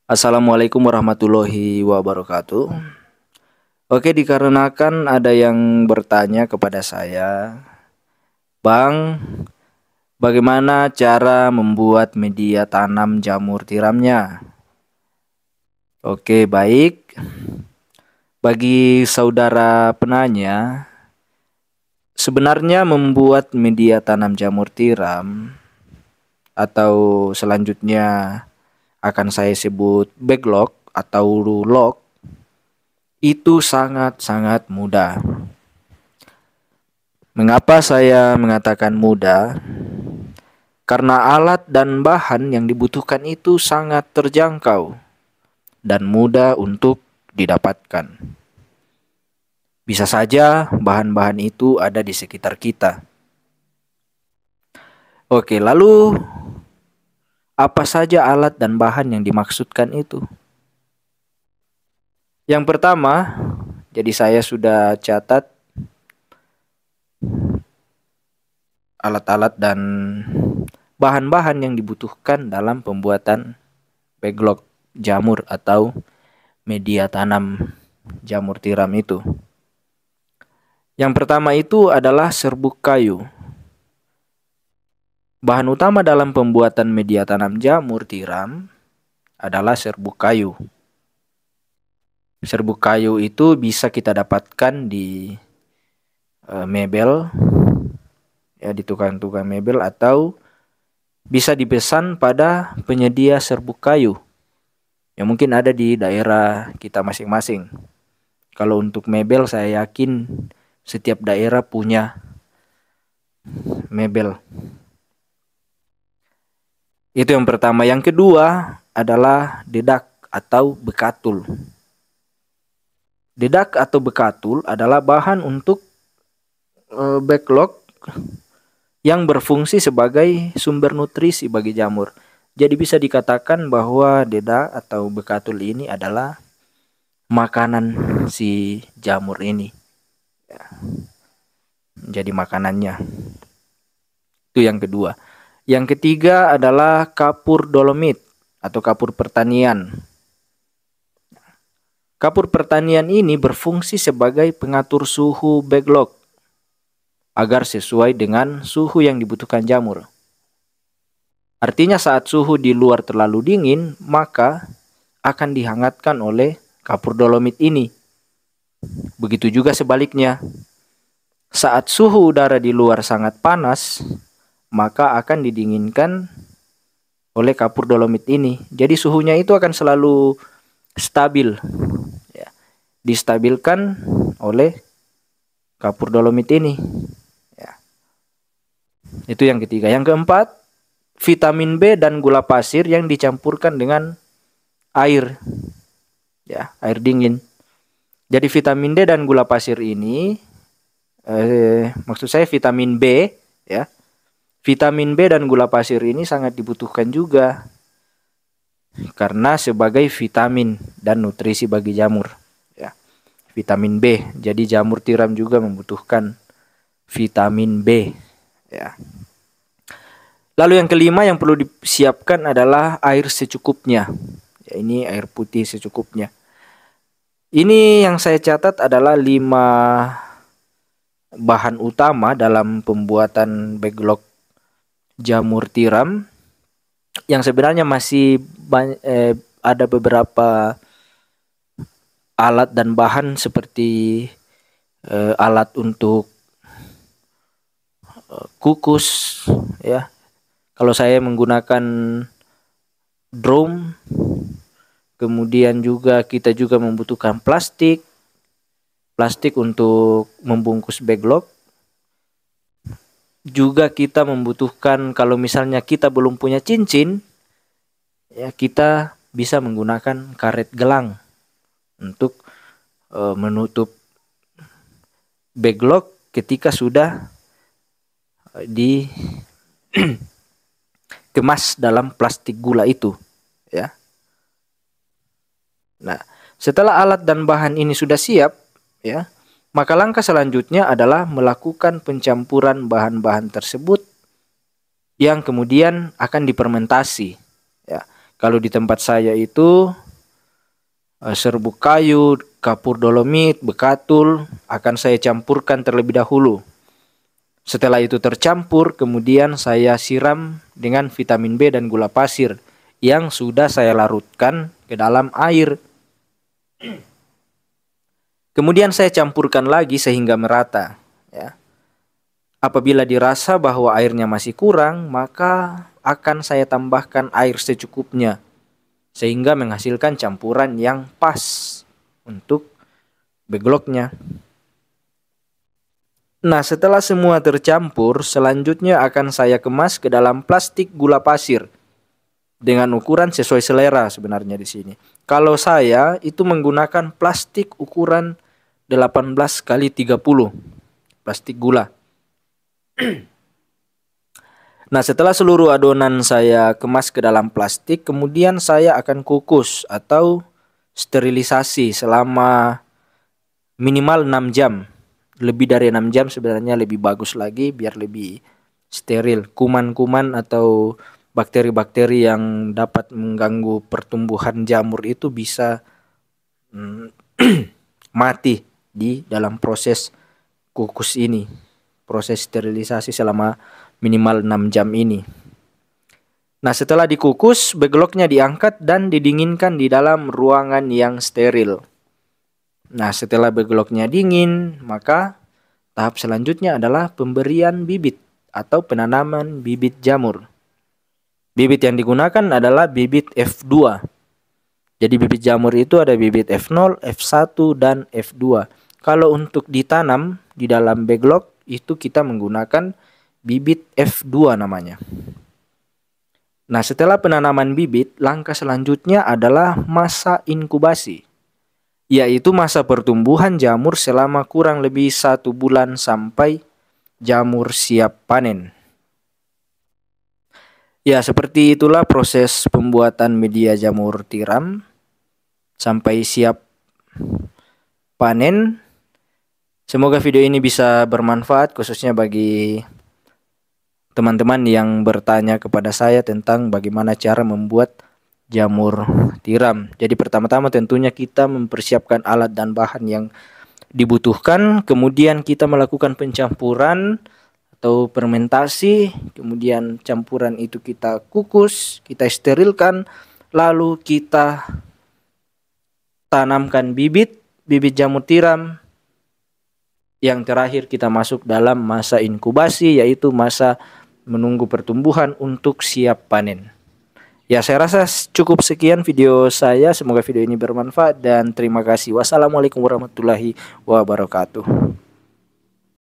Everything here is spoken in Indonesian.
Assalamualaikum warahmatullahi wabarakatuh. Oke, dikarenakan ada yang bertanya kepada saya, Bang, bagaimana cara membuat media tanam jamur tiramnya? Oke, baik. Bagi saudara penanya, sebenarnya membuat media tanam jamur tiram atau selanjutnya akan saya sebut backlog atau log itu sangat-sangat mudah. Mengapa saya mengatakan mudah? Karena alat dan bahan yang dibutuhkan itu sangat terjangkau dan mudah untuk didapatkan. Bisa saja bahan-bahan itu ada di sekitar kita. Oke, lalu apa saja alat dan bahan yang dimaksudkan itu? Yang pertama, jadi saya sudah catat alat-alat dan bahan-bahan yang dibutuhkan dalam pembuatan backlog jamur atau media tanam jamur tiram itu. Yang pertama itu adalah serbuk kayu. Bahan utama dalam pembuatan media tanam jamur tiram adalah serbuk kayu. Serbuk kayu itu bisa kita dapatkan di mebel, ya, di tukang-tukang mebel, atau bisa dipesan pada penyedia serbuk kayu yang mungkin ada di daerah kita masing-masing. Kalau untuk mebel, saya yakin setiap daerah punya mebel. Itu yang pertama. Yang kedua adalah dedak atau bekatul. Dedak atau bekatul adalah bahan untuk backlog yang berfungsi sebagai sumber nutrisi bagi jamur. Jadi bisa dikatakan bahwa dedak atau bekatul ini adalah makanan si jamur ini. Jadi makanannya. Itu yang kedua. Yang ketiga adalah kapur dolomit atau kapur pertanian. Kapur pertanian ini berfungsi sebagai pengatur suhu backlog agar sesuai dengan suhu yang dibutuhkan jamur. Artinya saat suhu di luar terlalu dingin, maka akan dihangatkan oleh kapur dolomit ini. Begitu juga sebaliknya. Saat suhu udara di luar sangat panas, maka akan didinginkan oleh kapur dolomit ini. Jadi suhunya itu akan selalu stabil, ya, distabilkan oleh kapur dolomit ini. Ya. Itu yang ketiga. Yang keempat, vitamin B dan gula pasir yang dicampurkan dengan air, ya, air dingin. Jadi vitamin D dan gula pasir ini, maksud saya vitamin B, ya. Vitamin B dan gula pasir ini sangat dibutuhkan juga karena sebagai vitamin dan nutrisi bagi jamur, ya. Vitamin B. Jadi jamur tiram juga membutuhkan vitamin B, ya. Lalu yang kelima yang perlu disiapkan adalah air secukupnya. Ya, ini air putih secukupnya. Ini yang saya catat adalah 5 bahan utama dalam pembuatan backlog jamur tiram, yang sebenarnya masih ada beberapa alat dan bahan seperti alat untuk kukus, ya. Kalau saya menggunakan drum, kemudian juga kita juga membutuhkan plastik untuk membungkus backlog. Juga kita membutuhkan, kalau misalnya kita belum punya cincin, ya, kita bisa menggunakan karet gelang untuk menutup backlog ketika sudah dikemas dalam plastik gula itu, ya. Nah, setelah alat dan bahan ini sudah siap, ya, maka langkah selanjutnya adalah melakukan pencampuran bahan-bahan tersebut yang kemudian akan difermentasi, ya. Kalau di tempat saya itu serbuk kayu, kapur dolomit, bekatul akan saya campurkan terlebih dahulu. Setelah itu tercampur, kemudian saya siram dengan vitamin B dan gula pasir yang sudah saya larutkan ke dalam air. Kemudian saya campurkan lagi sehingga merata. Ya. Apabila dirasa bahwa airnya masih kurang, maka akan saya tambahkan air secukupnya, sehingga menghasilkan campuran yang pas untuk backlognya. Nah, setelah semua tercampur, selanjutnya akan saya kemas ke dalam plastik gula pasir dengan ukuran sesuai selera sebenarnya di sini. Kalau saya itu menggunakan plastik ukuran 18 kali 30 plastik gula. Nah, setelah seluruh adonan saya kemas ke dalam plastik, kemudian saya akan kukus atau sterilisasi selama minimal 6 jam. Lebih dari 6 jam sebenarnya lebih bagus lagi biar lebih steril. Kuman-kuman atau bakteri-bakteri yang dapat mengganggu pertumbuhan jamur itu bisa mati di dalam proses kukus ini. Proses sterilisasi selama minimal 6 jam ini. Nah, setelah dikukus, backlognya diangkat dan didinginkan di dalam ruangan yang steril. Nah, setelah backlognya dingin, maka tahap selanjutnya adalah pemberian bibit atau penanaman bibit jamur. Bibit yang digunakan adalah bibit F2. Jadi bibit jamur itu ada bibit F0, F1, dan F2. Kalau untuk ditanam di dalam backlog itu kita menggunakan bibit F2 namanya. Nah, setelah penanaman bibit, langkah selanjutnya adalah masa inkubasi, yaitu masa pertumbuhan jamur selama kurang lebih 1 bulan sampai jamur siap panen. Ya, seperti itulah proses pembuatan media jamur tiram sampai siap panen. Semoga video ini bisa bermanfaat khususnya bagi teman-teman yang bertanya kepada saya tentang bagaimana cara membuat jamur tiram. Jadi pertama-tama tentunya kita mempersiapkan alat dan bahan yang dibutuhkan, kemudian kita melakukan pencampuran atau fermentasi, kemudian campuran itu kita kukus, kita sterilkan, lalu kita tanamkan bibit jamur tiram. Yang terakhir kita masuk dalam masa inkubasi, yaitu masa menunggu pertumbuhan untuk siap panen. Ya, saya rasa cukup sekian video saya. Semoga video ini bermanfaat dan terima kasih. Wassalamualaikum warahmatullahi wabarakatuh.